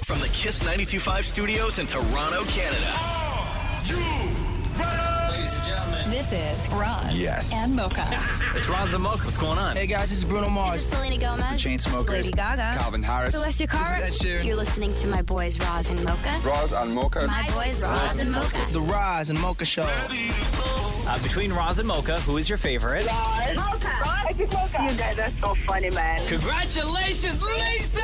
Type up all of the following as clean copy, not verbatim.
From the Kiss 92.5 studios in Toronto, Canada. Are you ready? Ladies and gentlemen. This is Roz and Mocha. It's Roz and Mocha. What's going on? Hey guys, this is Bruno Mars. This is Selena Gomez. The Chainsmokers. Lady Gaga. Calvin Harris. Celestia Cara. This is Ed Sheeran. You're listening to my boys Roz and Mocha. Roz and Mocha. My boys Roz and Mocha. The Roz and Mocha Show. Between Roz and Mocha, who is your favorite? Mocha. You guys are so funny, man. Congratulations, Lisa!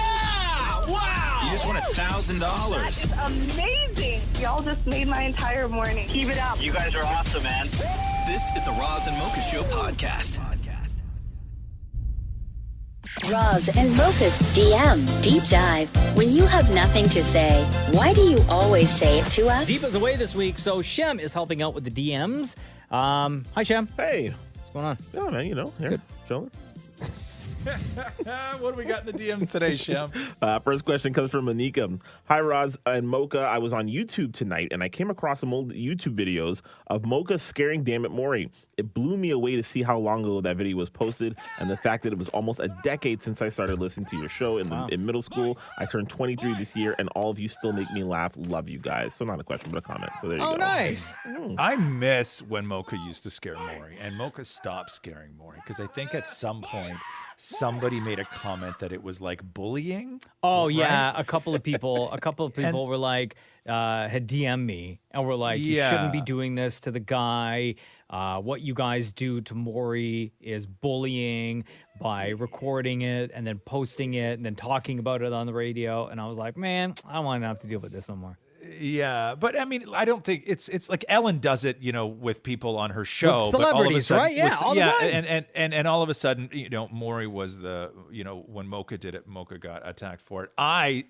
Wow! You just won $1,000. That's amazing. Y'all just made my entire morning. Keep it up. You guys are awesome, man. This is the Roz and Mocha Show podcast. Roz and Mocha's DM Deep Dive. When you have nothing to say, why do you always say it to us? Deep is away this week, so Shem is helping out with the DMs. Hi, Shem. Hey. What's going on? Yeah, man, you know, here, chilling. What do we got in the DMs today, Shem? First question comes from Monika. Hi, Roz and Mocha. I was on YouTube tonight, and I came across some old YouTube videos of Mocha scaring Dammit Maury. It blew me away to see how long ago that video was posted, and the fact that it was almost a decade since I started listening to your show in middle school. I turned 23 this year, and all of you still make me laugh. Love you guys. So not a question, but a comment. So there you go. Oh, nice. I miss when Mocha used to scare Maury, and Mocha stopped scaring Maury because I think at some point somebody made a comment that it was like bullying. Oh, right? yeah. A couple of people were like, had DM'd me and were like, you shouldn't be doing this to the guy. What you guys do to Maury is bullying by recording it and then posting it and then talking about it on the radio. And I was like, man, I don't want to have to deal with this no more. Yeah, but I mean, I don't think it's like Ellen does it, you know, with people on her show, with celebrities, but all of a sudden, right? Yeah, all the time. And all of a sudden, you know, Maury was the, you know, when Mocha did it, Mocha got attacked for it. I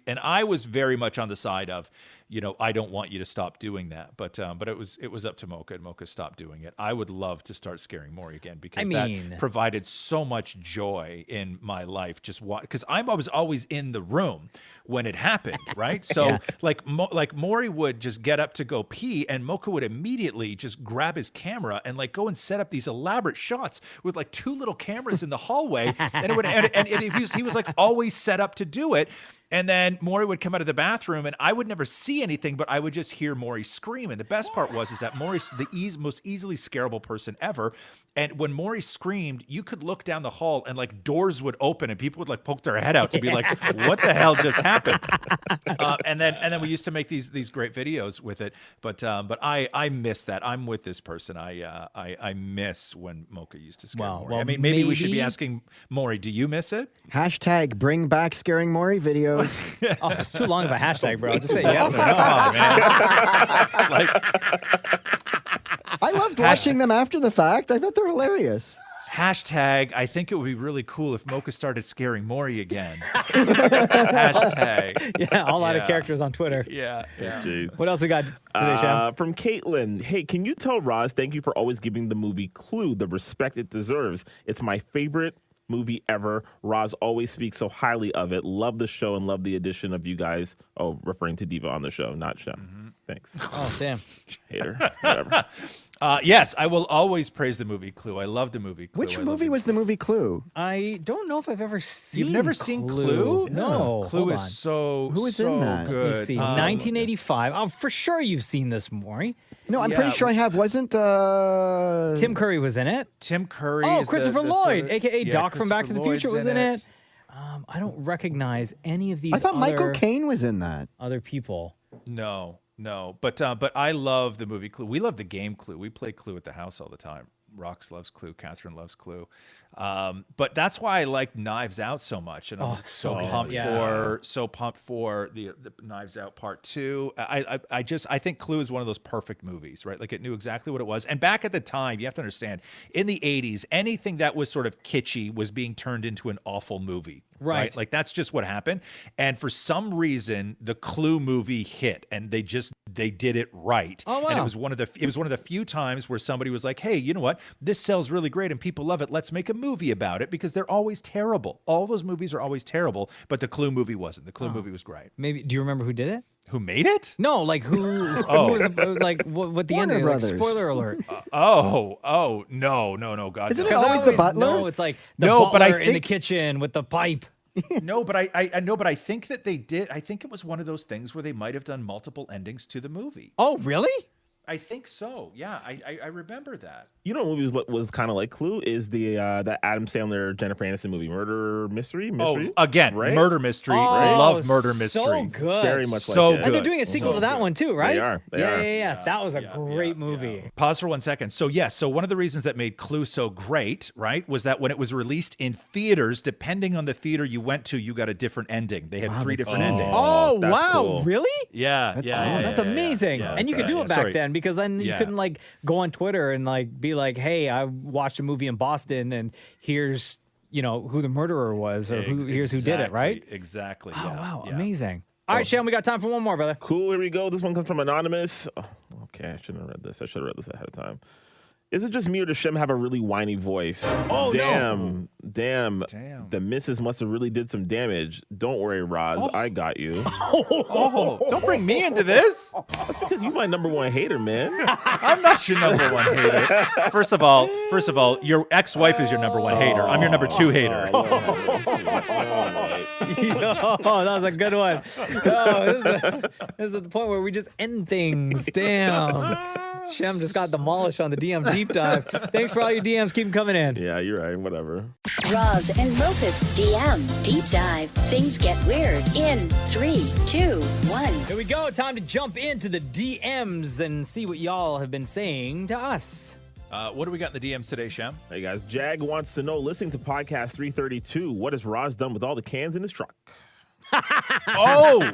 was very much on the side of, you know, I don't want you to stop doing that, but it was up to Mocha, and Mocha stopped doing it. I would love to start scaring Maury again because that provided so much joy in my life. Just because I was always in the room when it happened, right? So like Maury would just get up to go pee, and Mocha would immediately just grab his camera and like go and set up these elaborate shots with like two little cameras in the hallway, and he was like always set up to do it. And then Maury would come out of the bathroom, and I would never see anything, but I would just hear Maury scream. And the best part is that Maury's the most easily scareable person ever. And when Maury screamed, you could look down the hall, and like doors would open, and people would like poke their head out to be like, "What the hell just happened?" And then we used to make these great videos with it. But I miss that. I'm with this person. I miss when Mocha used to scare Maury. I mean, maybe we should be asking Maury, do you miss it? Hashtag bring back scaring Maury videos. Oh, it's too long of a hashtag, bro. Just say yes or no, man. I loved watching them after the fact. I thought they were hilarious. Hashtag, I think it would be really cool if Mocha started scaring Maury again. Hashtag. Yeah, a lot of characters on Twitter. Yeah. What else we got today, Shem? From Caitlin. Hey, can you tell Roz, thank you for always giving the movie Clue the respect it deserves. It's my favorite movie ever. Roz always speaks so highly of it. Love the show and love the addition of you guys. Oh, referring to Diva on the show, not Shem. Mm-hmm. Thanks. Oh, damn. Hater. Whatever. Yes, I will always praise the movie Clue. I love the movie Clue. Which movie was the movie Clue? I don't know if I've ever seen You've never seen Clue? No. Clue is so Who is so in that? good. Let me see. 1985. Oh, for sure you've seen this, Maury. No, I'm pretty sure I have. Wasn't Tim Curry was in it. Tim Curry. Oh, is Christopher the Lloyd, sort of, a.k.a. Doc from Back to the Lloyd's Future, was in it. I don't recognize any of these. I thought Michael Caine was in that. Other people. No. But I love the movie Clue. We love the game Clue. We play Clue at the house all the time. Rox loves Clue. Catherine loves Clue. But that's why I like Knives Out so much, and I'm so pumped for the Knives Out Part 2. I think Clue is one of those perfect movies, right? Like it knew exactly what it was. And back at the time, you have to understand, in the 80s, anything that was sort of kitschy was being turned into an awful movie. Right. Like that's just what happened. And for some reason, the Clue movie hit, and they did it right. Oh, wow. And it was one of the few times where somebody was like, hey, you know what? This sells really great and people love it. Let's make a movie about it, because they're always terrible. All those movies are always terrible, but the Clue movie wasn't. The Clue movie was great. Maybe, do you remember who did it? Who made it? No, like who was like what the Warner ending? Like, Brothers. spoiler alert. No, God. Isn't no. it always the butler? No, it's like the No, but butler I in the think- kitchen with the pipe. No, but I know, but I think that they did. I think it was one of those things where they might have done multiple endings to the movie. Oh, really? I think so. Yeah, I remember that. You know, what movie was kind of like Clue is the that Adam Sandler Jennifer Aniston movie, Murder Mystery. Oh, again, right? Murder Mystery. Oh, Love Murder Mystery. So good. Very much So like it. And they're doing a sequel to that one too, right? They are. Yeah. That was a great movie. Pause for 1 second. So yes, so one of the reasons that made Clue so great, right, was that when it was released in theaters, depending on the theater you went to, you got a different ending. They had 3 different endings. Oh, that's wow. cool. Really? Yeah. That's amazing. And you could do it back then because then you couldn't like go on Twitter and like be like, hey, I watched a movie in Boston and here's, who the murderer was or here's who did it, right? Exactly. Oh, wow. Amazing. All right, Shan, we got time for one more, brother. Cool, here we go. This one comes from Anonymous. Oh, okay, I shouldn't have read this. I should have read this ahead of time. Is it just me or does Shem have a really whiny voice? Oh, damn. The missus must have really did some damage. Don't worry, Roz. I got you. Don't bring me into this. That's because you're my number one hater, man. I'm not your number one hater. First of all, your ex-wife is your number one hater. I'm your number 2 hater. Oh, that was a good one. Oh, this is the point where we just end things. Damn. Shem just got demolished on the DM deep dive. Thanks for all your DMs. Keep them coming in. Yeah, you're right. Whatever. Roz and Mocha's DM Deep Dive. Things get weird in 3, 2, 1. Here we go. Time to jump into the DMs and see what y'all have been saying to us. What do we got in the DMs today, Shem? Hey, guys. Jag wants to know, listening to podcast 332, what has Roz done with all the cans in his truck? Oh!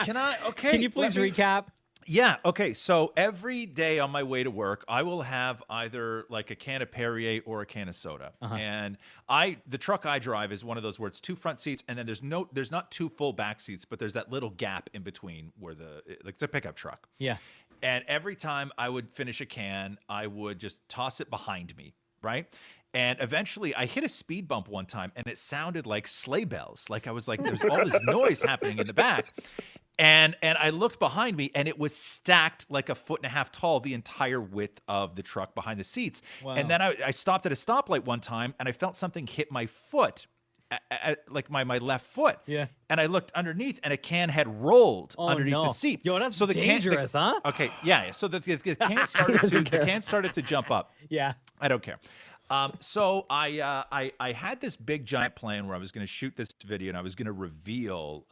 Can you please recap? Yeah. Okay. So every day on my way to work, I will have either like a can of Perrier or a can of soda. And the truck I drive is one of those where it's 2 front seats, and then there's not 2 full back seats, but there's that little gap in between where it's a pickup truck. Yeah. And every time I would finish a can, I would just toss it behind me, right? And eventually I hit a speed bump one time, and it sounded like sleigh bells. Like I was like, there's all this noise happening in the back. And I looked behind me, and it was stacked like 1.5 feet tall, the entire width of the truck behind the seats. Wow. And then I stopped at a stoplight one time, and I felt something hit my foot, like my left foot. Yeah. And I looked underneath, and a can had rolled underneath the seat. Yo, that's dangerous, huh? Okay, yeah. So the can started to jump up. Yeah. I don't care. So I had this big giant plan where I was going to shoot this video and I was going to reveal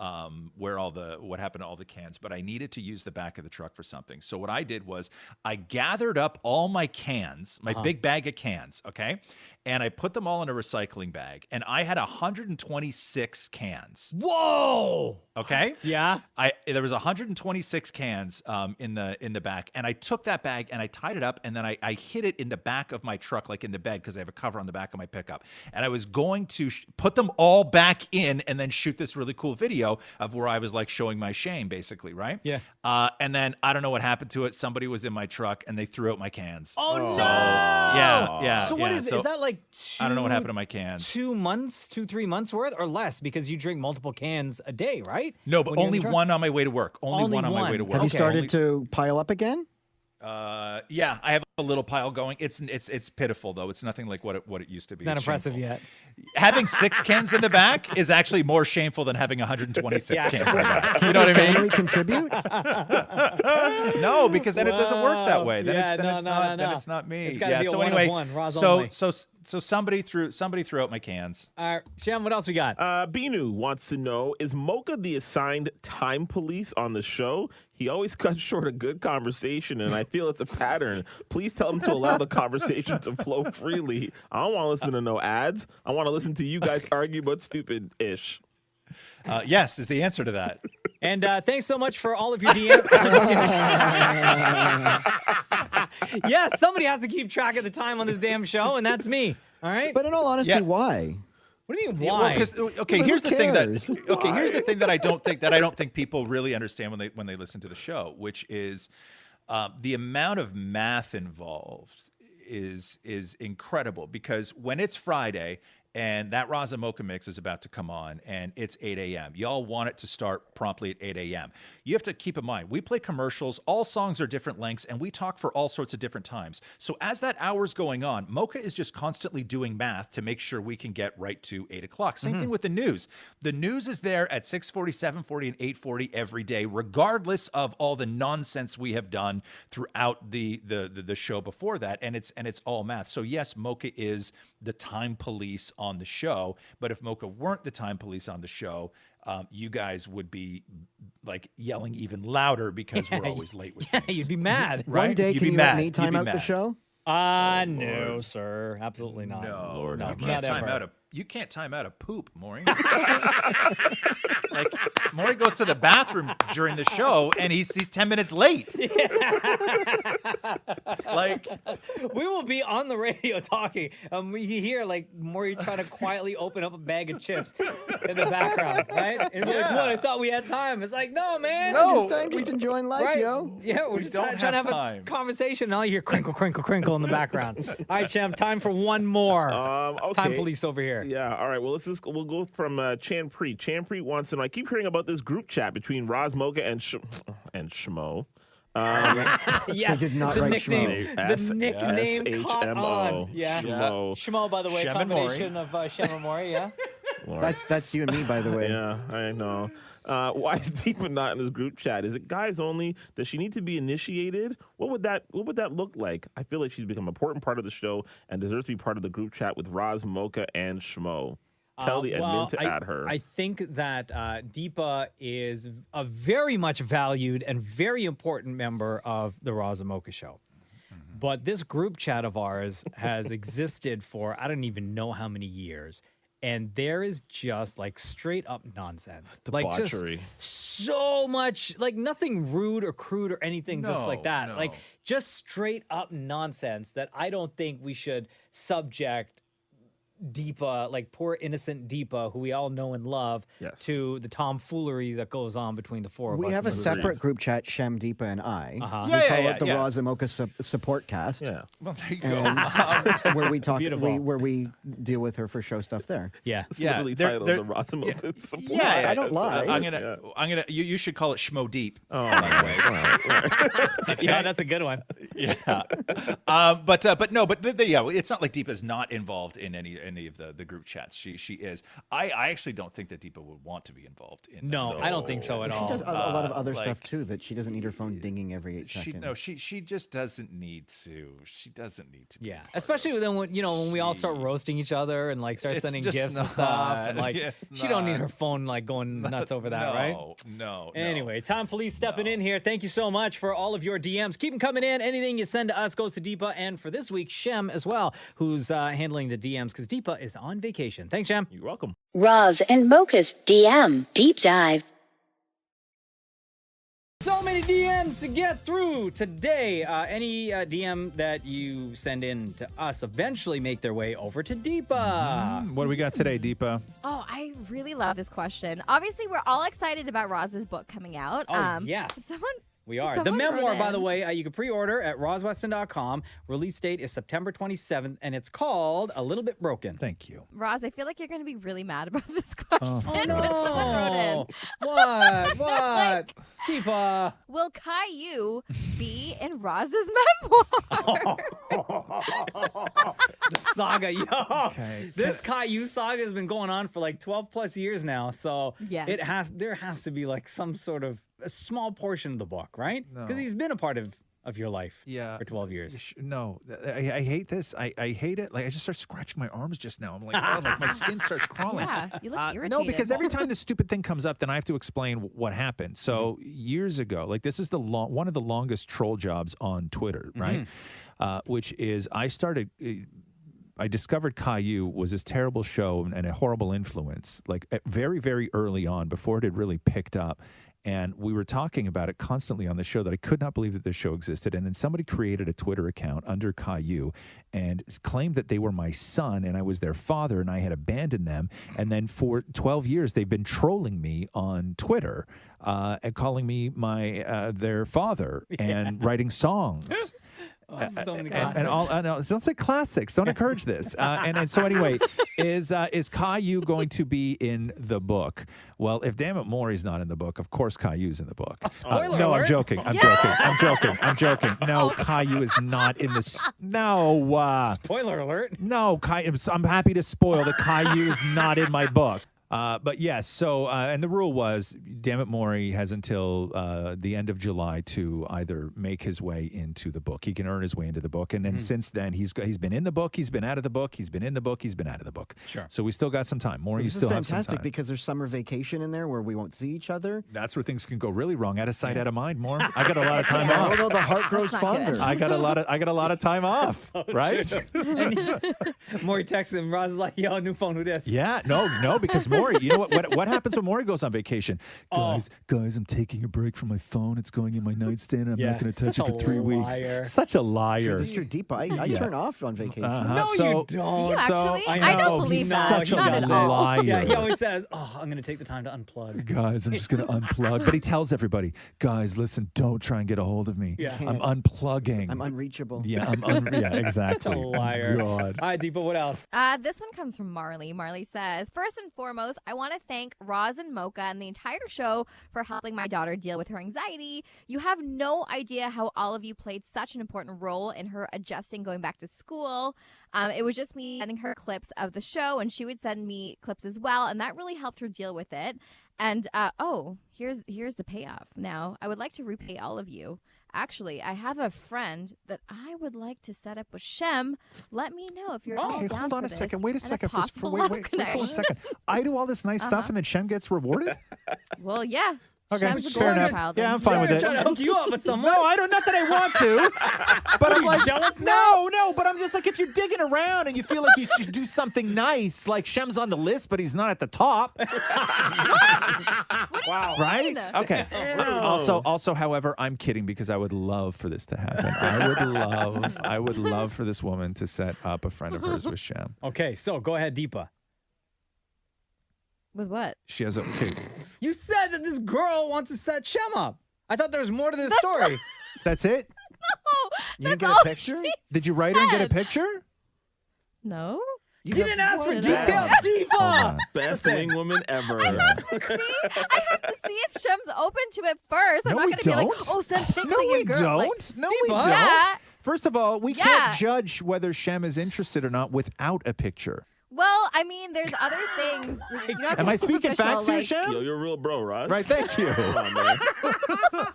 what happened to all the cans, but I needed to use the back of the truck for something. So what I did was I gathered up all my cans, my big bag of cans, okay? And I put them all in a recycling bag, and I had 126 cans. Whoa! Okay? What? Yeah. There was 126 cans in the back, and I took that bag and I tied it up, and then I hid it in the back of my truck, like in the bed, because I have a cover on the back of my pickup. And I was going to put them all back in and then shoot this really cool video of where I was like showing my shame, basically, right? Yeah. And then I don't know what happened to it. Somebody was in my truck and they threw out my cans. Oh, no! Yeah. So what is so, is that like I don't know what happened to my cans. 2 months, 3 months worth or less, because you drink multiple cans a day, right? No, but only one on my way to work. Only one on my way to work. Have you started to pile up again? Yeah, I have a little pile going. It's pitiful though. It's nothing like what it used to be. It's not impressive shameful. yet. Having 6 cans in the back is actually more shameful than having 126 cans in the back. You know what I mean? Family contribute? No, because then it doesn't work that way. Then it's not me. It's gotta be a one. Roz so only. So somebody threw out my cans. All right, Shem, what else we got? Binu wants to know, is Mocha the assigned time police on the show? He always cuts short a good conversation, and I feel it's a pattern. Please tell him to allow the conversation to flow freely. I don't want to listen to no ads. I want to listen to you guys argue about stupid-ish. Yes, is the answer to that. And thanks so much for all of your DMs. Yeah, somebody has to keep track of the time on this damn show, and that's me. All right. But in all honesty, why? What do you mean Well, why? Here's the thing that I don't think people really understand when they listen to the show, which is the amount of math involved is incredible, because when it's Friday And that Roz and Mocha mix is about to come on, and it's 8 a.m. Y'all want it to start promptly at 8 a.m. You have to keep in mind, we play commercials, all songs are different lengths, and we talk for all sorts of different times. So as that hour's going on, Mocha is just constantly doing math to make sure we can get right to 8 o'clock. Same thing with the news. The news is there at 6:40, 7:40, and 8:40 every day, regardless of all the nonsense we have done throughout the show before that, and it's all math. So yes, Mocha is the time police on the show, but if Mocha weren't the time police on the show, you guys would be like yelling even louder because we're always late with things. You'd be mad. Right? One day, You'd can be you mad. let me time You'd be out the mad. show? No, sir. Absolutely not. No, Lord, no, have you not can't time ever. out a you can't time out a poop, Maury. Like Maury goes to the bathroom during the show and he's 10 minutes late. Like We will be on the radio talking. We hear like Maury trying to quietly open up a bag of chips in the background, right? And we're like, "What? I thought we had time." It's like, "No, man. No. I'm just enjoying life, Right? yo. Yeah, we're We just don't trying to have have time. a conversation. And all you hear crinkle, crinkle, crinkle in the background. All right, Shem, time for one more. Okay. Time police over here. Yeah. All right. Well, we'll go from Chanpreet. Chanpreet wants to know. I keep hearing about this group chat between Roz, Mocha, and Shmo. Yes, They did not the write nickname, Shmo. the nickname caught SHMO. on. Yeah. Shmo. Shmo, by the way, Shem and Maury. combination of Shem and Maury, yeah. That's you and me, by the way. Yeah, I know. Why is Deepa not in this group chat? Is it guys only? Does she need to be initiated? What would that look like? I feel like she's become an important part of the show and deserves to be part of the group chat with Roz, Mocha, and Shmo. Tell the admin to add her. I think that Deepa is a very much valued and very important member of the Roz and Mocha show. But this group chat of ours has existed for I don't even know how many years. And there is just like straight up nonsense. Like just Debauchery. so much, like nothing rude or crude or anything just like that. No. Like just straight up nonsense that I don't think we should subject Deepa, like poor innocent Deepa, who we all know and love, Yes. to the tomfoolery that goes on between the four of us. We have in a the separate group chat, Shem, Deepa, and I. Uh-huh. We Yeah, call yeah, it the yeah. Roz and Mocha support cast. Yeah. well, there you go. And where we talk, Beautiful. where we deal with her for show stuff there. Yeah. It's Yeah, literally they're- titled they're- the Roz and Mocha support. Yeah, I don't lie. I'm gonna. You should call it Schmo Deep. Oh, by the way. Yeah, that's a good one. Yeah. But no, yeah, it's not like Deepa's not involved in any of the group chats. She is. I actually don't think that Deepa would want to be involved in. No, those. I don't think so at She all. does a lot of other like- stuff too that she doesn't need her phone dinging every 8 seconds. She just doesn't need to. She doesn't need to. be Yeah, part especially then when we all start She- roasting each other and like start It's sending just gifts and stuff, and not- like it's she don't need not. her phone like going nuts over that, right? No. Anyway, Time Police stepping in here. Thank you so much for all of your DMs. Keep them coming in. Anything you send to us goes to Deepa, and for this week, Shem as well, who's handling the DMs because Deepa is on vacation. Thanks, Shem. You're welcome. Roz and Mocha's DM Deep Dive. So many DMs to get through today. Any DM that you send in to us eventually make their way over to Deepa. What do we got today, Deepa? Oh, I really love this question. Obviously, we're all excited about Roz's book coming out. Oh, yes. Someone We are. The Someone memoir, wrote by the in. way, you can pre-order at rosweston.com. Release date is September 27th, and it's called A Little Bit Broken. Thank you. Roz, I feel like you're going to be really mad about this question. Oh, no. that someone wrote in. What? What? Like- Deepa. Will Caillou be in Roz's memoir? The saga. Yo. This Caillou saga has been going on for like 12 plus years now. So Yes. there has to be like some sort of a small portion of the book, right? No. Because he's been a part of your life Yeah. for 12 years. No, I hate this. I hate it. Like I just start scratching my arms just now. I'm like, oh, like my skin starts crawling. Yeah, you look irritated. No, because every time this stupid thing comes up, then I have to explain what happened. So years ago, like this is one of the longest troll jobs on Twitter, right? Which is I discovered Caillou was this terrible show and a horrible influence, like very, very early on before it had really picked up. And we were talking about it constantly on the show that I could not believe that this show existed. And then somebody created a Twitter account under Caillou and claimed that they were my son and I was their father and I had abandoned them. And then for 12 years, they've been trolling me on Twitter and calling me their father and writing songs. So many don't say classics. Don't encourage this. And so anyway, is Caillou going to be in the book? Well, if Damn It Maury's not in the book, of course Caillou's in the book. Spoiler no, alert. I'm joking. I'm joking. No, Caillou is not in this. No. Spoiler alert. No, I'm happy to spoil that Caillou is not in my book. But yes, so, and the rule was, Damn It Maury has until the end of July to either make his way into the book. He can earn his way into the book. And then since then, he's been in the book, he's been out of the book, he's been in the book, he's been out of the book. Sure. So we still got some time. Maury, you This still is have some fantastic time. because there's summer vacation in there where we won't see each other. That's where things can go really wrong. Out of sight, out of mind, Maury. I got a lot of time off. Although the heart grows That's not good. fonder. I got a lot of time off, right? Maury texts him. Roz is like, yo, new phone, who this? Yeah, no, because Maury, you know what happens when Maury goes on vacation? Guys, I'm taking a break from my phone. It's going in my nightstand. I'm not going to touch it for 3 weeks. Such a liar. Sure, this is your deep. I turn off on vacation. No, you don't. Do you actually? I I don't know, believe he's that. such a Not at all. liar. Yeah, he always says, I'm going to take the time to unplug. Guys, I'm just going to unplug. But he tells everybody, guys, listen, don't try and get a hold of me. Yeah. I'm unplugging. I'm unreachable. Yeah, yeah, exactly. Such a liar. God. All right, Deepa, what else? This one comes from Marley. Marley says, first and foremost, I want to thank Roz and Mocha and the entire show for helping my daughter deal with her anxiety. You have no idea how all of you played such an important role in her adjusting going back to school. It was just me sending her clips of the show, and she would send me clips as well, and that really helped her deal with it. And, here's the payoff. Now, I would like to repay all of you. Actually, I have a friend that I would like to set up with Shem. Let me know if you're all Okay, down hold for on a this second. Wait a and second. possible Wait love for a connection. second. I do all this nice stuff and then Shem gets rewarded? Well, yeah. Okay, Shem's a fair golden enough. child. Yeah, I'm fine with it. Trying to hook you up with someone. No, I don't. Not that I want to. But I'm like, jealous now? No. But I'm just like, if you're digging around and you feel like you should do something nice, like Shem's on the list, but he's not at the top. Wow. Right? Okay. Also, however, I'm kidding because I would love for this to happen. I would love for this woman to set up a friend of hers with Shem. Okay, so go ahead, Deepa. With what? She has a okay. You said that this girl wants to set Shem up. I thought there was more to this story. That's it? You didn't get a picture? Did you write and get a picture? No. You didn't ask for What? details, Deepa. Best wingwoman ever. I have to see if Shem's open to it first. I'm No, not we going to be like, don't. oh, send pics No, of your we girl. don't. Like, No, we Deepa. don't. Yeah. First of all, we Yeah. can't judge whether Shem is interested or not without a picture. Well, I mean, there's other things. You don't have to Am be I speaking superficial, facts here, like- Shem? Yo, you're a real bro, Roz. Right, thank you. Come on, man.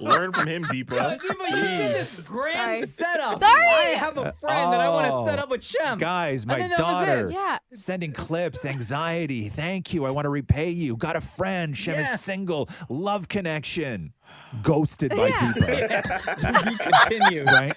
Learn from him, Deepa. Deepa, you did this grand Sorry. setup. Sorry. I have a friend that I want to set up with Shem. Guys, my And then that was daughter it. Yeah. sending clips, anxiety. Thank you. I want to repay you. Got a friend. Shem Yeah. is single. Love connection. Ghosted by Deepa. To be continued. Right?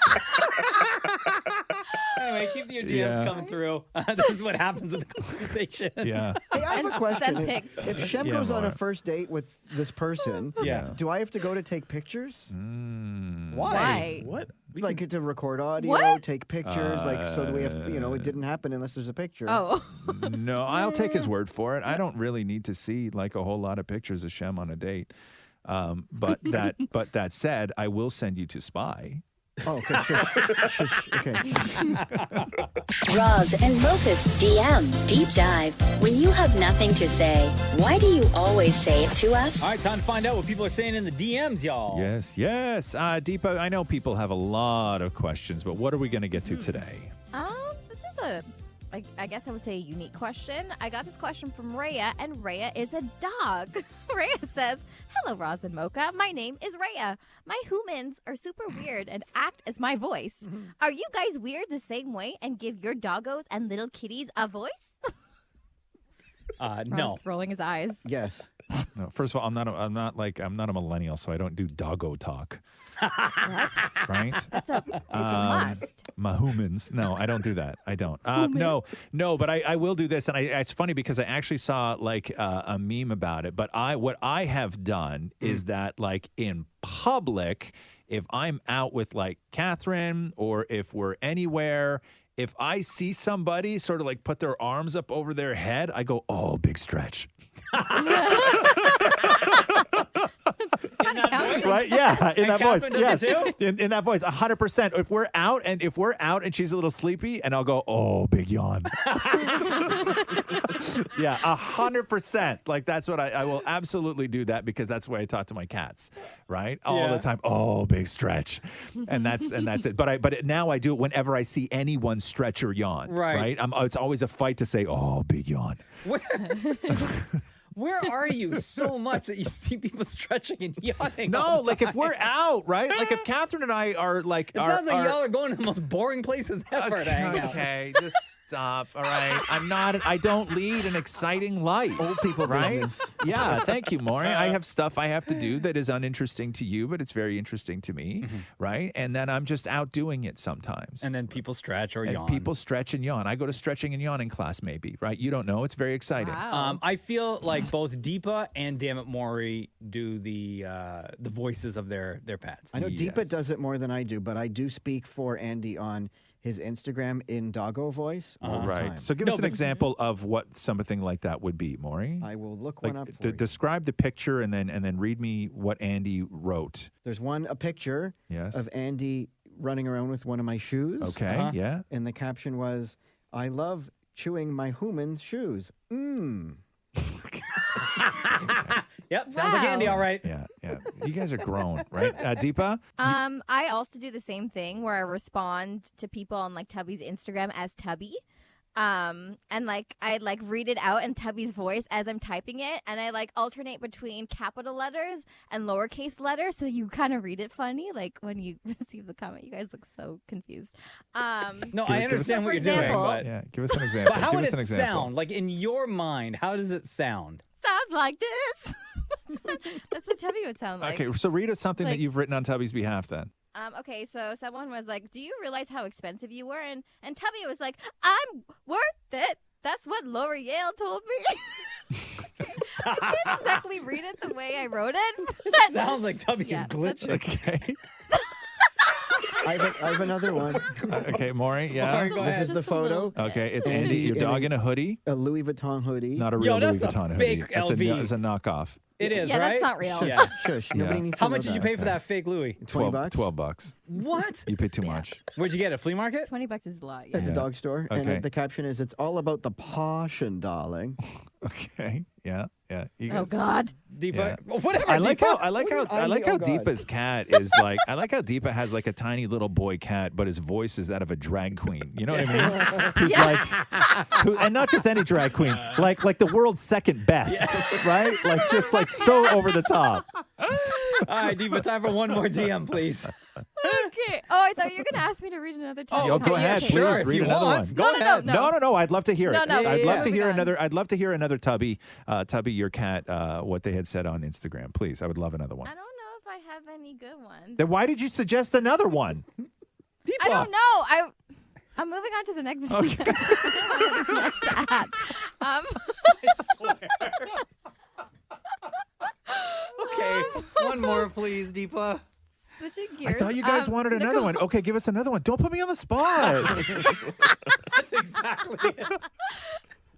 Anyway, keep your DMs Yeah. coming through. This is what happens with the conversation. Yeah. Hey, I have a And question. send pics. If Shem Yeah, goes on a Laura. first date with this person, Yeah. do I have to go to take pictures? Why? What? Like to record audio, What? take pictures, like so that we have, it didn't happen unless there's a picture. Oh. No, I'll take his word for it. I don't really need to see like a whole lot of pictures of Shem on a date. But that said, I will send you to Spy. Oh, okay, shush. Okay. Roz and Mocha's DM Deep Dive. When you have nothing to say, why do you always say it to us? All right, time to find out what people are saying in the DMs, y'all. Yes. Deepa, I know people have a lot of questions, but what are we going to get to today? This is I guess I would say a unique question. I got this question from Rhea, and Rhea is a dog. Rhea says, hello, Roz and Mocha. My name is Rhea. My humans are super weird and act as my voice. Are you guys weird the same way and give your doggos and little kitties a voice? No. Ron's rolling his eyes. Yes. No, first of all, I'm not a millennial, so I don't do doggo talk. What? Right? It's a must. My humans. No, I don't do that. I don't. No, but I will do this. And it's funny because I actually saw like a meme about it. But what I have done is that like in public, if I'm out with like Catherine or if we're anywhere, if I see somebody sort of like put their arms up over their head, I go, oh, big stretch. Getting that voice? Right? Yeah, in And that voice. Catherine does it too? In that voice, 100%. If we're out and she's a little sleepy, and I'll go, oh, big yawn. Yeah, 100%. Like that's what I will absolutely do that because that's the way I talk to my cats, right? All the time. Oh, big stretch, and that's it. But now I do it whenever I see anyone stretch or yawn. Right. It's always a fight to say, oh, big yawn. Where are you so much that you see people stretching and yawning? No, like if we're out, right? Like if Catherine and I are like, it sounds like y'all are going to the most boring places ever to hang out. Okay, just stop. All right, I don't lead an exciting life. Old people right? business. Yeah, thank you, Maury. I have stuff I have to do that is uninteresting to you, but it's very interesting to me, right? And then I'm just out doing it sometimes. And then people stretch or yawn. People stretch and yawn. I go to stretching and yawning class, maybe, right? You don't know. It's very exciting. Wow. I feel like both Deepa and Dammit Maury do the voices of their pets. I know Deepa does it more than I do, but I do speak for Andy on his Instagram in doggo voice all the time. So give us an example of what something like that would be, Maury. I will look one up for you. Describe the picture and then read me what Andy wrote. There's a picture of Andy running around with one of my shoes. Okay, yeah. And the caption was, I love chewing my human's shoes. Yep, sounds like Andy, all right. Yeah. You guys are grown, right? Deepa? I also do the same thing where I respond to people on like Tubby's Instagram as Tubby. And like I like read it out in Tubby's voice as I'm typing it, and I like alternate between capital letters and lowercase letters, so you kind of read it funny. Like when you receive the comment, you guys look so confused. No, I understand what you're doing, but give us an example. But how would it sound? Like in your mind, how does it sound? Sounds like this. That's what Tubby would sound like. Okay, so read us something that Like- you've written on Tubby's behalf then. Okay, so someone was like, "Do you realize how expensive you were?" And Tubby was like, "I'm worth it. That's what L'Oreal told me." I can't exactly read it the way I wrote it. but- Sounds like Tubby is glitching. Okay. I have another one. Okay, Maury, yeah. Maury, go This ahead. is the photo. Okay, it's Andy, your dog in a hoodie. A Louis Vuitton hoodie. Not a real Louis that's a Vuitton fake hoodie. LV. It's a knockoff. It is, Yeah, right? that's not real. Yeah. Shush. Nobody needs to How know much did you that. pay for that fake Louis? 20 bucks? $12. What? You paid too much. Where'd you get it? Flea market? $20 is a lot. At Yeah. the dog store. Okay. And the caption is, it's all about the passion, darling. Okay. Yeah. You Oh guys- God. Deepa, whatever. I like how Deepa. I like how Deepa's cat is like. I like how Deepa has like a tiny little boy cat, but his voice is that of a drag queen. You know what I mean? Who's like, and not just any drag queen, like the world's second best, right? Like just like so over the top. All right, Deepa, time for one more DM, please. Okay. Oh, I thought you were gonna ask me to read another time. Yo, go ahead, please Sure, if read you another want. one. Go No, ahead. No. I'd love to hear it. No, I'd love to moving hear on. another. I'd love to hear another Tubby, your cat, what they had said on Instagram. Please, I would love another one. I don't know if I have any good ones. Then why did you suggest another one? I don't know. I'm moving on to the next. next ad. I swear. Okay, one more, please, Deepa. Switching I gears. thought you guys wanted another Nicole- one. Okay, give us another one. Don't put me on the spot. That's exactly it.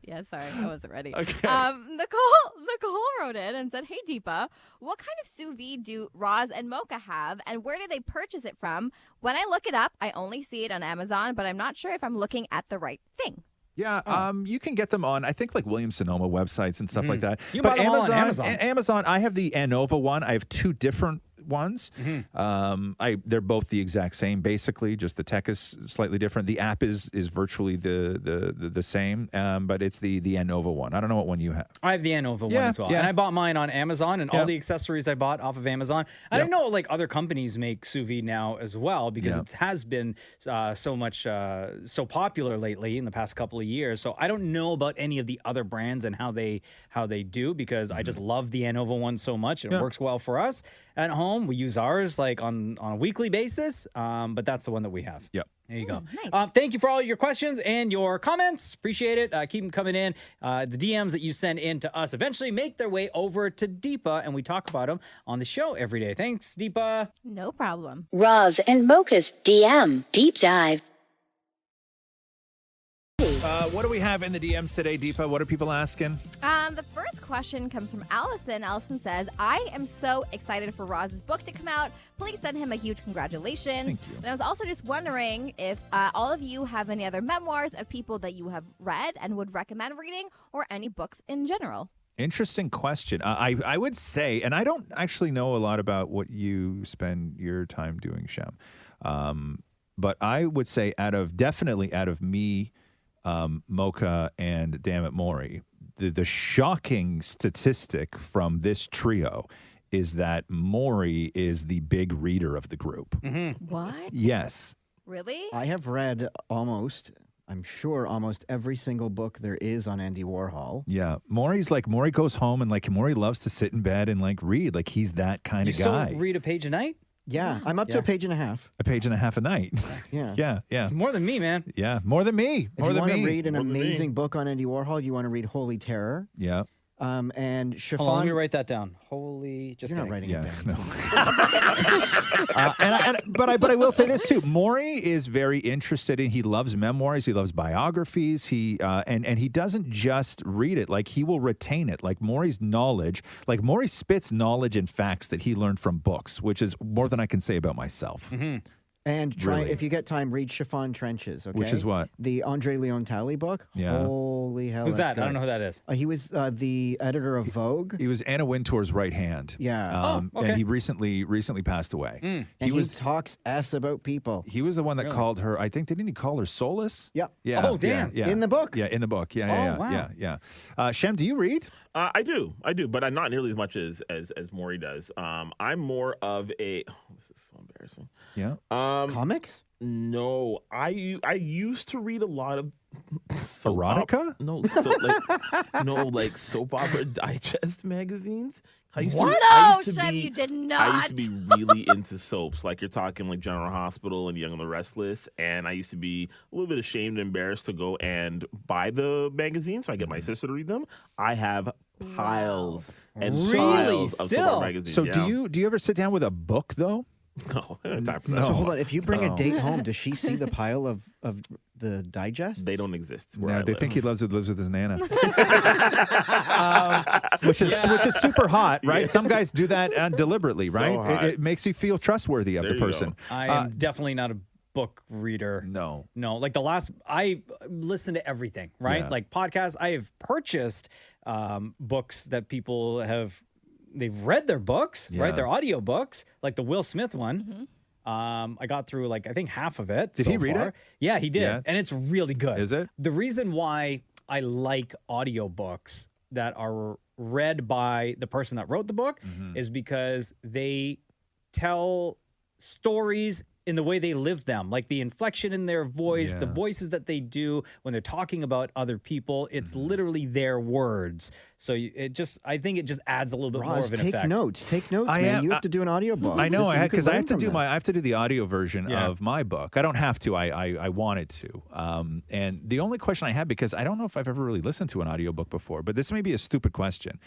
Yeah, sorry, I wasn't ready. Okay. Nicole wrote in and said, "Hey Deepa, what kind of sous vide do Roz and Mocha have, and where do they purchase it from? When I look it up, I only see it on Amazon, but I'm not sure if I'm looking at the right thing." Yeah, you can get them on, I think, like Williams-Sonoma websites and stuff like that. You can buy them all on Amazon. Amazon, I have the Anova one. I have two different ones. They're both the exact same, basically. Just the tech is slightly different. The app is virtually the same, but it's the Anova one. I don't know what one you have. I have the Anova one Yeah, as well. yeah. And I bought mine on Amazon, and Yeah. all the accessories I bought off of Amazon. I didn't know like other companies make sous vide now as well, because it has been so popular lately in the past couple of years. So I don't know about any of the other brands and how they do, because I just love the Anova one so much. It works well for us at home. We use ours like on a weekly basis, but that's the one that we have. Yep. There you go. Nice. Thank you for all your questions and your comments. Appreciate it. Keep them coming in. The DMs that you send in to us eventually make their way over to Deepa, and we talk about them on the show every day. Thanks, Deepa. No problem. Roz and Mocha's DM Deep Dive. What do we have in the DMs today, Deepa? What are people asking? The first question comes from Allison. Allison says, I am so excited for Roz's book to come out. Please send him a huge congratulations. Thank you. And I was also just wondering if all of you have any other memoirs of people that you have read and would recommend reading, or any books in general. Interesting question. I would say, and I don't actually know a lot about what you spend your time doing, Shem, but I would say definitely out of me, Mocha, and Dammit Maury, the shocking statistic from this trio is that Maury is the big reader of the group. Mm-hmm. What? Yes. Really? I have read almost every single book there is on Andy Warhol. Yeah. Maury goes home and Maury loves to sit in bed and read. He's that kind of guy. You still read a page a night? Yeah, I'm up to a page and a half. A page and a half a night. Yeah. Yeah. It's more than me, man. Yeah, more than me. If you want to read an amazing book on Andy Warhol, you want to read Holy Terror. Yeah. And Chiffon. Hold on, let me write that down. Holy, just You're kidding. not writing it No. down. But I will say this too. Maury is very interested in. He loves memoirs. He loves biographies. And he doesn't just read it. He will retain it. Maury's knowledge. Maury spits knowledge and facts that he learned from books, which is more than I can say about myself. Mm-hmm. And try, Really? if you get time, read Chiffon Trenches. Okay? Which is what? The Andre Leon Talley book. Yeah. Holy hell! Who's that's that? I don't good. know who that is. He was the editor of Vogue. He was Anna Wintour's right hand. Yeah. Okay. And he recently passed away. Mm. He talks ass about people. He was the one that Really? called her. I think didn't he call her Solace? Yep. Yeah. Oh, damn. Yeah. In the book. Yeah, in the book. Yeah. Oh, wow. Yeah. Shem, do you read? I do, but I'm not nearly as much as Maury does. I'm more of a. Oh, this is so embarrassing. Yeah. Comics? No, I used to read a lot of Erotica? Like soap opera digest magazines. I used No, to Shem, be- you did I used not. to be really into soaps. You're talking General Hospital and Young and the Restless. And I used to be a little bit ashamed and embarrassed to go and buy the magazine. So I get my sister to read them. I have piles and Really? piles of soap Still? opera magazines. So yeah. do you ever sit down with a book though? No, I don't have time for that. So hold on. If you bring a date home, does she see the pile of the digest? They don't exist. Where No, I they live. think he lives with his nana, which is super hot, right? Yeah. Some guys do that deliberately, So right? hot. It makes you feel trustworthy of There the you go. person. I am definitely not a book reader. No. I listen to everything, right? Yeah. Podcasts. I have purchased books that people they've read their books, Yeah. right? Their audio books, like the Will Smith one. Mm-hmm. I got through I think half of it. Did so he read far. it? Yeah, he did. Yeah. And it's really good. Is it? The reason why I like audiobooks that are read by the person that wrote the book is because they tell stories in the way they live them, like the inflection in their voice, the Yeah. voices that they do when they're talking about other people. It's literally their words. So I think it just adds a little bit more Roz, of an take effect. notes. Take notes, I man. am- You have to do an audiobook. I know, Listen, you could because I learn have to from do this. I have to do the audio version Yeah. of my book. I don't have to. I wanted to. And the only question I had, because I don't know if I've ever really listened to an audiobook before, but this may be a stupid question.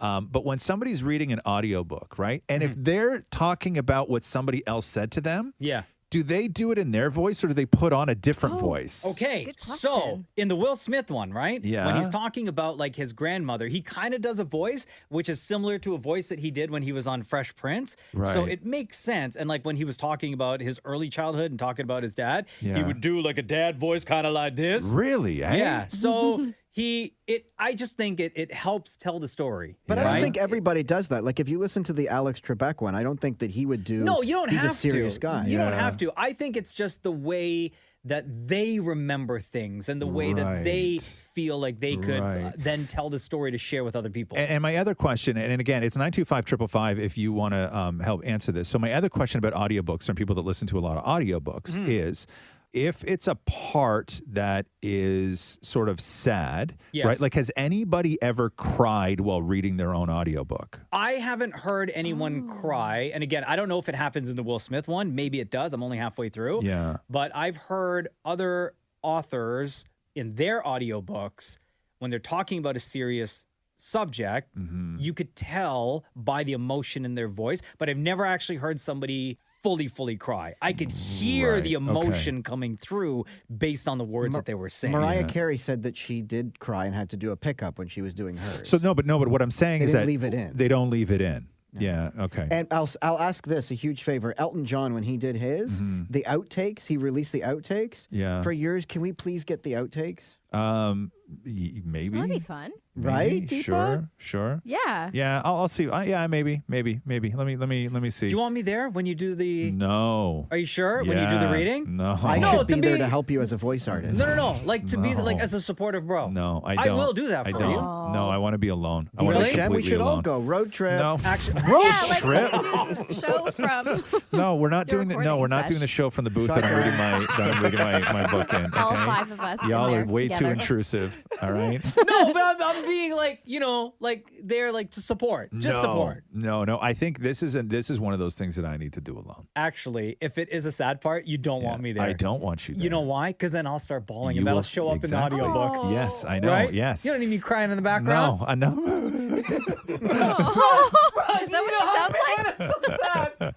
But when somebody's reading an audiobook, right? And if they're talking about what somebody else said to them, Yeah. do they do it in their voice or do they put on a different voice? Okay, Good so question. in the Will Smith one, right? Yeah. When he's talking about his grandmother, he kind of does a voice which is similar to a voice that he did when he was on Fresh Prince. So Right. it makes sense. And when he was talking about his early childhood and talking about his dad, he Yeah. would do a dad voice kind of like this. Really? Eh? Yeah. So I just think it helps tell the story. But I right? don't think everybody does that. If you listen to the Alex Trebek one, I don't think that he would do. No, you don't he's have a serious to. guy. You don't Yeah. have to. I think it's just the way that they remember things and the way that they Right. feel like they could Right. then tell the story to share with other people. And my other question, and again, it's 925-555 if you want to help answer this. So my other question about audiobooks from people that listen to a lot of audiobooks is, if it's a part that is sort of sad, Yes. right? Has anybody ever cried while reading their own audiobook? I haven't heard anyone cry. And again, I don't know if it happens in the Will Smith one. Maybe it does. I'm only halfway through. Yeah. But I've heard other authors in their audiobooks, when they're talking about a serious subject, you could tell by the emotion in their voice, but I've never actually heard somebody fully cry. I could hear the emotion coming through based on the words that they were saying. Mariah Carey said that she did cry and had to do a pickup when she was doing hers. So but what I'm saying is that leave it in. They don't leave it in. Yeah, okay. And I'll ask this, a huge favor. Elton John, when he did his, the outtakes, he released the outtakes. Yeah. For yours, can we please get the outtakes? Maybe. That'd be fun. Right, Deepa? Sure. Yeah. Yeah, I'll see. Yeah, maybe. Let me see. Do you want me there when you do the... No. Are you sure? When you do the reading? No. I should be there to help you as a voice artist. No. Like to be like as a supportive bro. No, I don't. I will do that for you. No, I want to be alone. I Really? want to be completely We should all alone. go. Road trip. No. Actually, trip? Do shows from. No, we're not Your doing the. No, recording we're not doing the show from the booth that I'm reading my book in. Okay? All 5 of us. Y'all in are there way too together. intrusive. All right. No, but I'm being like, like there, like to support, just support. No. I think this is one of those things that I need to do alone. Actually, if it is a sad part, you don't want me there. I don't want you there. You know why? Because then I'll start bawling, You and that'll will- show up exactly. in the audiobook. Yes, I know. Right? Yes. You don't need me crying in the background. No, I know. Is that what it sounds like?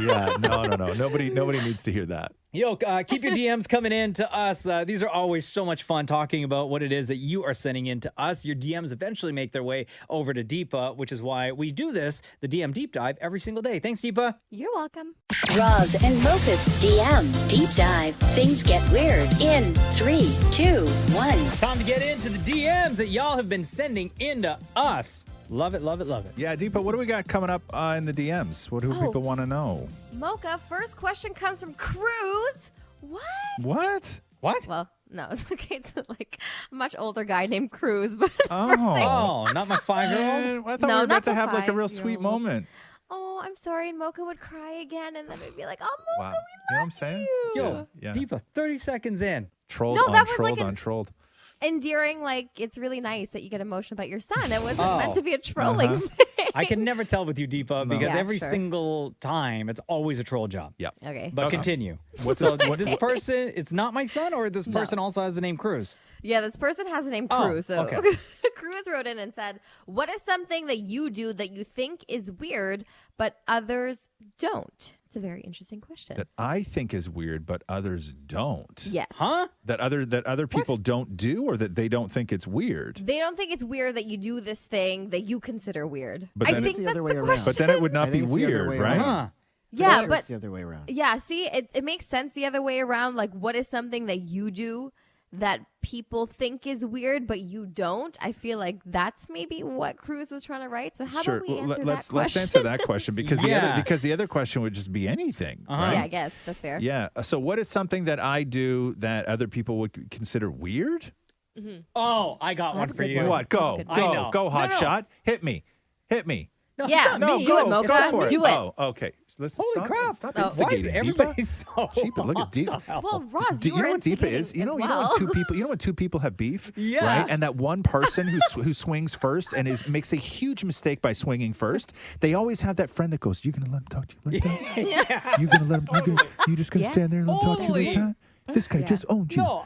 Yeah, no. Nobody needs to hear that. Yo, keep your DMs coming in to us. These are always so much fun talking about what it is that you are sending in to us. Your DMs eventually make their way over to Deepa, which is why we do this, the DM Deep Dive, every single day. Thanks, Deepa. You're welcome. Roz and Mocha's DM Deep Dive. Things get weird in 3, 2, 1. Time to get into the DMs that y'all have been sending in to us. Love it. Yeah, Deepa, what do we got coming up in the DMs? What do people want to know? Mocha, first question comes from Cruz. What? What? Well, no, it's okay. It's like a much older guy named Cruz. But Oh, not my 5-year-old? I thought we were about to have like a real sweet moment. Oh, I'm sorry. And Mocha would cry again, and then we'd be like, "Oh, Mocha, Wow. You know what I'm saying? Yo, Yeah. Deepa, 30 seconds in. Trolled No, on that was trolled like on trolled. endearing. Like, it's really nice that you get emotional about your son. It wasn't Oh. meant to be a trolling thing. I can never tell with you, Deepa, because Yeah, every sure. single time it's always a troll job. Yeah. Okay. But Okay. continue. What's So this- this person, it's not my son, or this person also has the name Cruz? Yeah, this person has a name Oh, Cruz. So okay. Cruz wrote in and said, "What is something that you do that you think is weird, but others don't?" It's a very interesting question. That I think is weird, but others don't. Yes. Huh? That other people don't do, or that they don't think it's weird. They don't think it's weird that you do this thing that you consider weird. But I then think it's that's the the other way question. But then it would not I be think it's the other weird, way right? around. Yeah, Sure, but it's the other way around. yeah, see, it makes sense the other way around. Like, what is something that you do that people think is weird, but you don't? I feel like that's maybe what Cruz was trying to write. So how Sure. about we answer that Let's question? answer that question because Yeah. the other question would just be anything, right? Yeah, I guess that's fair. Yeah. So what is something that I do that other people would consider weird? Oh, I got one That's a for good you. one. What? Go, Good I know. go, hot No, no. shot. Hit me. No, Yeah, it's not No, me. do go. it, Mocha. Go for it. Do it. Oh, okay. Let's Holy stop, crap. Stop Oh. Why is instigating, everybody Deepa. so Deepa, look at Deepa. hostile? Well, Roz, Do you you know were what Deepa instigating is? You know, as you know well. when two people, when two people have beef, Yeah. right? And that one person who swings first and makes a huge mistake by swinging first. They always have that friend that goes, "You gonna let him talk to you like that? You gonna let him? You just gonna Yeah. stand there and let him talk to you like Holy- that? This guy just owned you. No,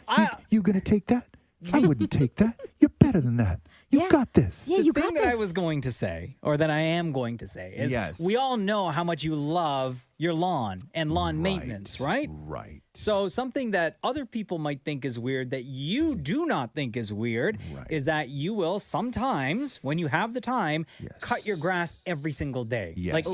you gonna take that? I wouldn't take that. You're better than that. You Yeah. got this." Yeah, The you thing got that I this. was going to say, or that I am going to say, is Yes. we all know how much you love your lawn and lawn maintenance, right? Right. So something that other people might think is weird that you do not think is weird is that you will sometimes, when you have the time, cut your grass every single day. Yes. Like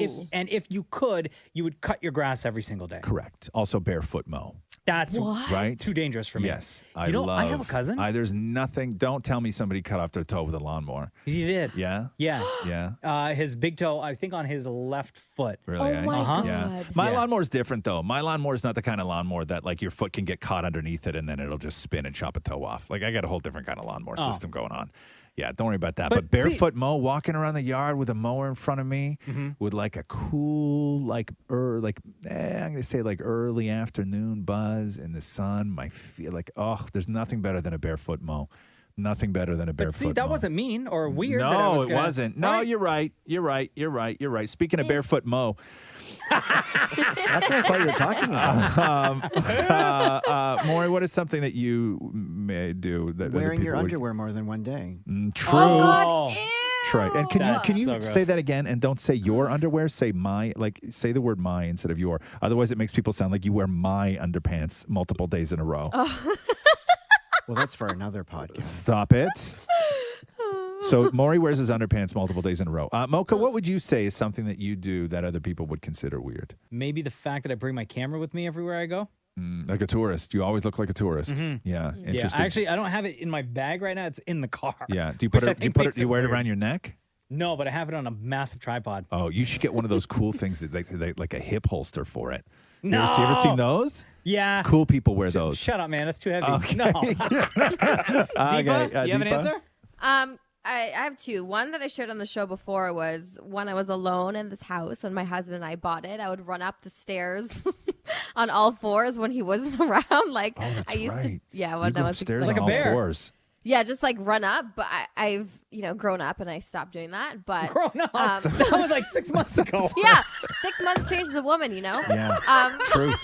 if you could, you would cut your grass every single day. Correct. Also barefoot mow. That's Right? too dangerous for me. Yes. I have a cousin. There's nothing. Don't tell me somebody cut off their toe with a lawnmower. He did. Yeah. Yeah. Yeah. His big toe, I think on his left foot. Really? Oh my God. Yeah. My Yeah. lawnmower's different though. My lawnmower's not the kind of lawnmower that like your foot can get caught underneath it and then it'll just spin and chop a toe off. Like I got a whole different kind of lawnmower system going on. Yeah, don't worry about that. But But barefoot mow, walking around the yard with a mower in front of me with like a cool, I'm gonna say like early afternoon buzz in the sun. There's nothing better than a barefoot mow. Nothing better than a barefoot But see, that mow. wasn't mean or weird. that I No, was it gonna- wasn't. No, Right? you're right. You're right. Speaking of barefoot mow, That's what I thought you were talking about. Maury, what is something that you may do? That Wearing your would... underwear more than one day. True. Oh, God. Ew. Try. And can you so say gross. that again? And don't say your underwear. Say my. Like say the word my instead of your. Otherwise, it makes people sound like you wear my underpants multiple days in a row. Oh. Well, that's for another podcast. Stop it. So Maury wears his underpants multiple days in a row. Mocha, what would you say is something that you do that other people would consider weird? Maybe the fact that I bring my camera with me everywhere I go. Like a tourist. You always look like a tourist. Mm-hmm. Yeah, Yeah, interesting. actually, I don't have it in my bag right now. It's in the car. Yeah. Do you Which put I it? think makes You wear it weird. around your neck? No, but I have it on a massive tripod. Oh, you should get one of those cool things that like a hip holster for it. No. You ever seen those? Yeah. Cool people wear those. Shut up, man. That's too heavy. Okay. No. Deepa, you have an Deepa? answer? I have two. One that I shared on the show before was when I was alone in this house when my husband and I bought it. I would run up the stairs on all fours when he wasn't around. Like That's I used right. to, yeah. You When go I was upstairs like on a all bear. fours. yeah, just like run up. But I've grown up and I stopped doing that. But Grown up. That was like 6 months ago. yeah, 6 months changes a woman. Yeah. Truth.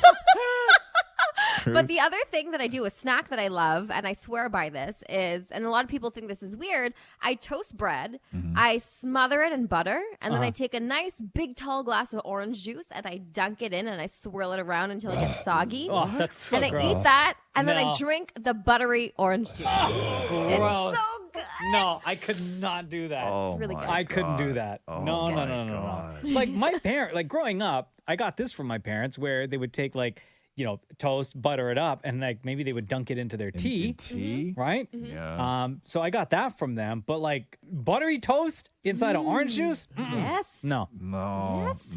But the other thing that I do, a snack that I love, and I swear by this, is, and a lot of people think this is weird, I toast bread, I smother it in butter, and then I take a nice big tall glass of orange juice and I dunk it in and I swirl it around until it gets soggy. Oh, that's so and I gross. eat that, and then I No. drink the buttery orange juice. Gross. It's so good. No, I could not do that. Oh, It's really my good. I couldn't do God. that. Oh, No. my No. God. Like my parents, like growing up, I got this from my parents where they would take like, toast, butter it up, and like maybe they would dunk it into their tea. Tea? Right? Yeah. So I got that from them, but like buttery toast inside of orange juice? Yes. No. No. Yes.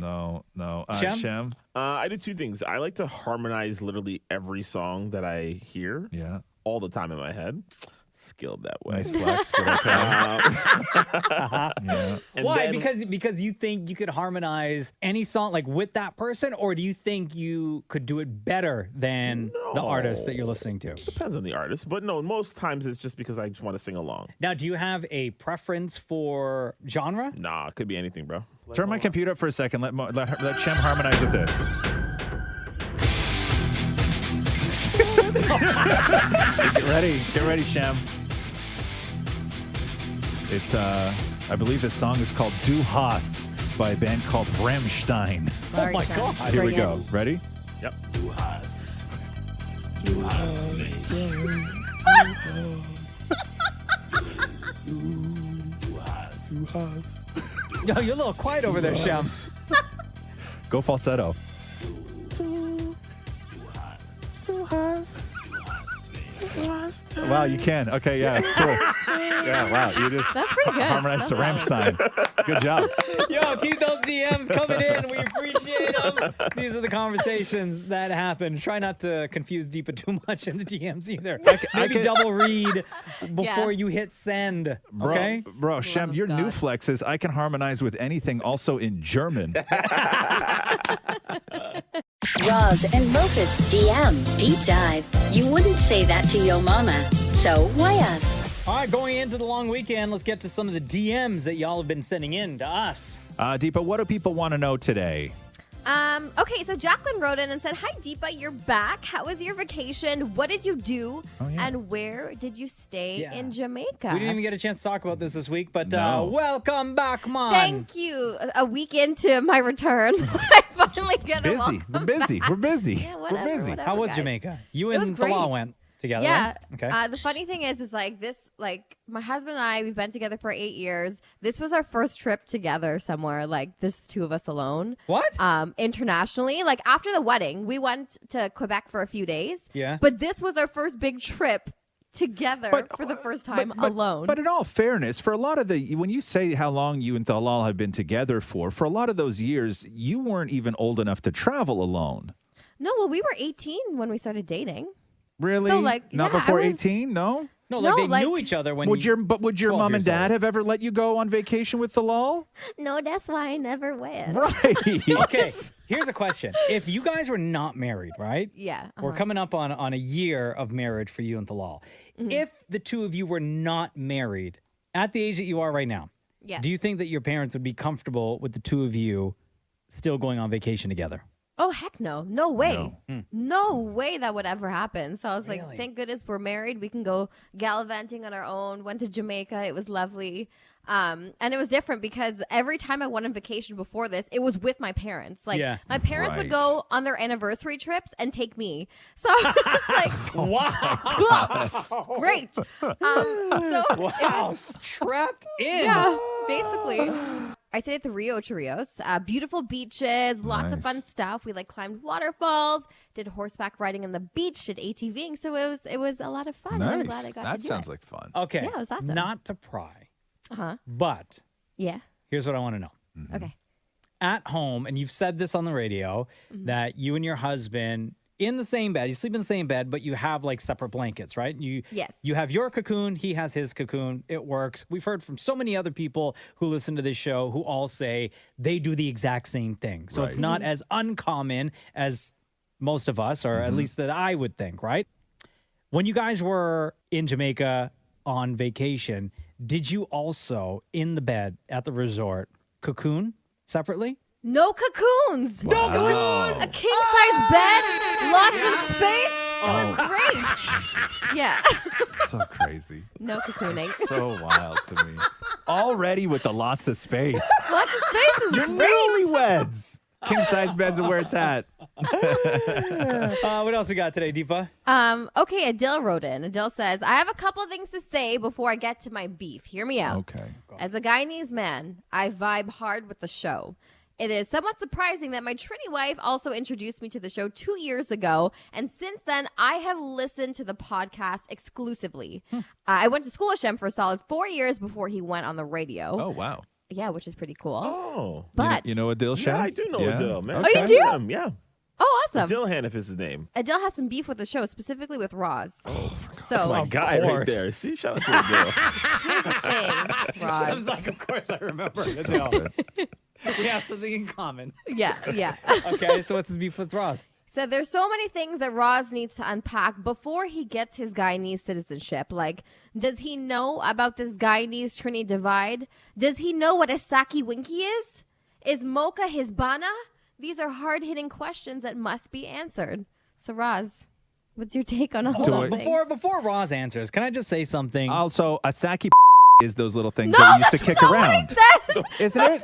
No. Shem? Shem? I do two things. I like to harmonize literally every song that I hear Yeah. all the time in my head. Skilled that way. Nice flex, but okay. Yeah. And Why? then- Because you think you could harmonize any song like with that person, or do you think you could do it better than the artist that you're listening to? Depends on the artist, but no, most times it's just because I just want to sing along. Now, do you have a preference for genre? Nah, it could be anything, bro. Turn my computer up for a second. Let Shem harmonize with this. Get ready, Shem. It's I believe this song is called Du Hast by a band called Rammstein. Oh my God. Here we go. Ready? Yep. Yo, you're a little quiet over there, Shem. Go falsetto. Wow, you can. Okay, yeah, cool. Yeah, wow, you just That's pretty good. harmonized to That's Rammstein. Good job. Yo, keep those DMs coming in. We appreciate them. These are the conversations that happen. Try not to confuse Deepa too much in the DMs either. Maybe double read before you hit send. Okay? Bro, Shem, of your new God. flex is I can harmonize with anything also in German. Roz and Mocha's DM Deep Dive. You wouldn't say that to your mama, so why us? All right, going into the long weekend, let's get to some of the DMs that y'all have been sending in to us. Deepa, what do people want to know today? Okay, so Jacqueline wrote in and said, "Hi Deepa, you're back. How was your vacation? What did you do? Oh, yeah. And where did you stay Yeah. in Jamaica?" We didn't even get a chance to talk about this week, but No. welcome back, Mom. Thank you. A week into my return, I finally get along. We're busy. We're busy. Yeah, We're whatever, busy. whatever. How was guys. Jamaica? You It was and Talal great. went together, Yeah. right? Okay. The funny thing is like this, like my husband and I, we've been together for 8 years. This was our first trip together somewhere, like just two of us alone. What? Internationally, like after the wedding, we went to Quebec for a few days. Yeah. But this was our first big trip together for the first time alone. But in all fairness, for a lot of when you say how long you and Talal have been together for a lot of those years, you weren't even old enough to travel alone. No, well, we were 18 when we started dating. Really? So, like, not yeah, before I was- 18? No? no, like no, they like- knew each other when Would your mom 12 and years dad old. have ever let you go on vacation with Talal? No, that's why I never went. Right. Okay, here's a question. If you guys were not married, right? Yeah. We're coming up on a year of marriage for you and Talal. Mm-hmm. If the two of you were not married at the age that you are right now, Yeah. do you think that your parents would be comfortable with the two of you still going on vacation together? Oh, heck no. No way. No way that would ever happen. So I was like, thank goodness we're married. We can go gallivanting on our own. Went to Jamaica. It was lovely. And it was different because every time I went on vacation before this, it was with my parents. Like, my parents would go on their anniversary trips and take me. So I was like, wow. Great. Wow, strapped in. Yeah, basically. I stayed at the Rio Churrios. Beautiful beaches, lots of fun stuff. We climbed waterfalls, did horseback riding on the beach, did ATVing. So it was a lot of fun. Nice. I'm glad I got to do sounds it. like fun. Okay. Yeah, it was awesome. Not to pry, Uh-huh. but Yeah. here's what I want to know. Okay. At home, and you've said this on the radio, that you and your husband in the same bed, you sleep in the same bed, but you have separate blankets, right? Yes. You have your cocoon, he has his cocoon. It works. We've heard from so many other people who listen to this show who all say they do the exact same thing. So it's not as uncommon as most of us, or at least that I would think, right? When you guys were in Jamaica on vacation, did you also, in the bed at the resort, cocoon separately? No cocoons. Wow. It was a king-size bed, lots of space. It was great. Jesus. Yeah. So crazy. No cocooning. So wild to me. Already with the lots of space. Lots of space is You're great. newlyweds. King size beds are where it's at. What else we got today, Deepa? Okay, Adele wrote in. Adele says, I have a couple things to say before I get to my beef. Hear me out. Okay. As a Guyanese man, I vibe hard with the show. It is somewhat surprising that my Trini wife also introduced me to the show 2 years ago, and since then, I have listened to the podcast exclusively. I went to school with Shem for a solid 4 years before he went on the radio. Oh, wow. Yeah, which is pretty cool. Oh. But You know Adil Shem? Yeah, I do know Adil, man. Oh, you do? Yeah. Oh, awesome. Adil Hanif is his name. Adele has some beef with the show, specifically with Roz. Oh, so my guy right course. there. See, shout out to Adil. here's the thing, Roz. I was like, of course I remember. Adele. We have something in common. Yeah. Okay, so what's his beef with Roz? So there's so many things that Roz needs to unpack before he gets his Guyanese citizenship. Like, does he know about this Guyanese Trini divide? Does he know what a Saki Winky is? Is Mocha his Bana? These are hard-hitting questions that must be answered. So Roz, what's your take on all those things? Before Roz answers, can I just say something? Also, a Saki is those little things that you used to kick around. Isn't it?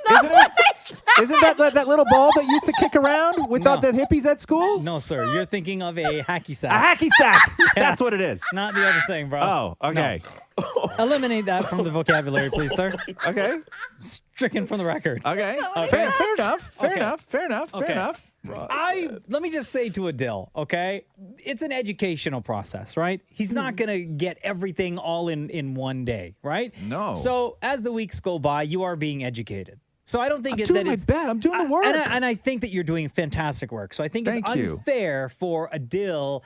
Isn't that little ball that used to kick around with all the hippies at school? No, sir. You're thinking of a hacky sack. A hacky sack. That's what it is. Not the other thing, bro. Oh, okay. No. Eliminate that from the vocabulary, please, sir. Okay. Stricken from the record. Okay. Okay. Fair enough. Fair Okay. enough. Fair enough. Fair Okay. enough. Let me just say to Adil, okay? It's an educational process, right? He's not going to get everything all in one day, right? No. So as the weeks go by, you are being educated. So I don't think I'm that doing my it's best. I'm doing the work. And I think that you're doing fantastic work. So I think Thank it's you. unfair for Adil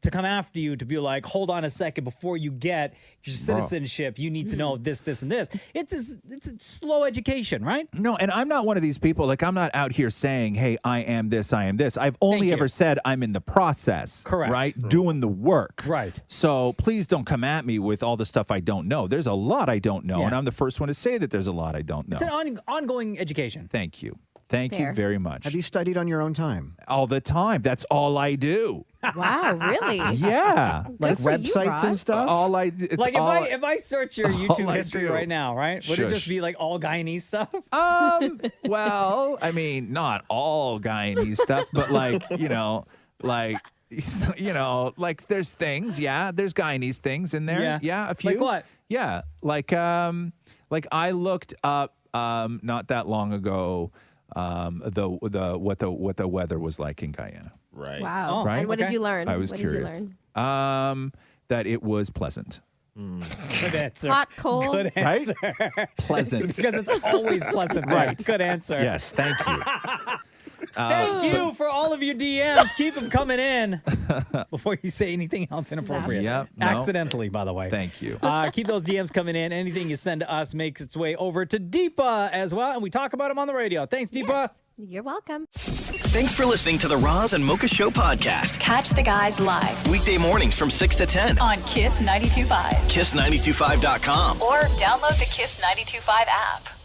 to come after you to be like, hold on a second, before you get your citizenship, you need to know this, this, and this. It's a slow education, right? No, and I'm not one of these people. Like, I'm not out here saying, hey, I am this, I am this. I've only ever said I'm in the process. Correct. Right? Doing the work. Right. So please don't come at me with all the stuff I don't know. There's a lot I don't know, Yeah. and I'm the first one to say that there's a lot I don't know. It's an ongoing education. Thank you. Thank Fair. you very much. Have you studied on your own time? All the time. That's all I do. Wow, really? Yeah. Like for you, websites and Roz. stuff? All I it's Like all, if I search your it's all YouTube I history do. right now, right? Would it just Shush. be like all Guyanese stuff? Well, I mean, not all Guyanese stuff, but like there's things, yeah. There's Guyanese things in there. Yeah. A few. Like what? Yeah. Like I looked up not that long ago what the weather was like in Guyana. Right. Wow. Oh, Right? And what did you learn? I was what curious. Did you learn? That it was pleasant. Good answer. Hot, cold. Good Right? answer. Pleasant. Because it's always pleasant, right? Good answer. Yes, thank you. Thank you for all of your DMs. Keep them coming in before you say anything else inappropriate. Yep, no. Accidentally, by the way. Thank you. Keep those DMs coming in. Anything you send to us makes its way over to Deepa as well, and we talk about them on the radio. Thanks, Deepa. You're welcome. Thanks for listening to the Roz and Mocha Show podcast. Catch the guys live Weekday mornings from 6 to 10. on Kiss 92.5 Kiss925.com. or download the Kiss 92.5 app.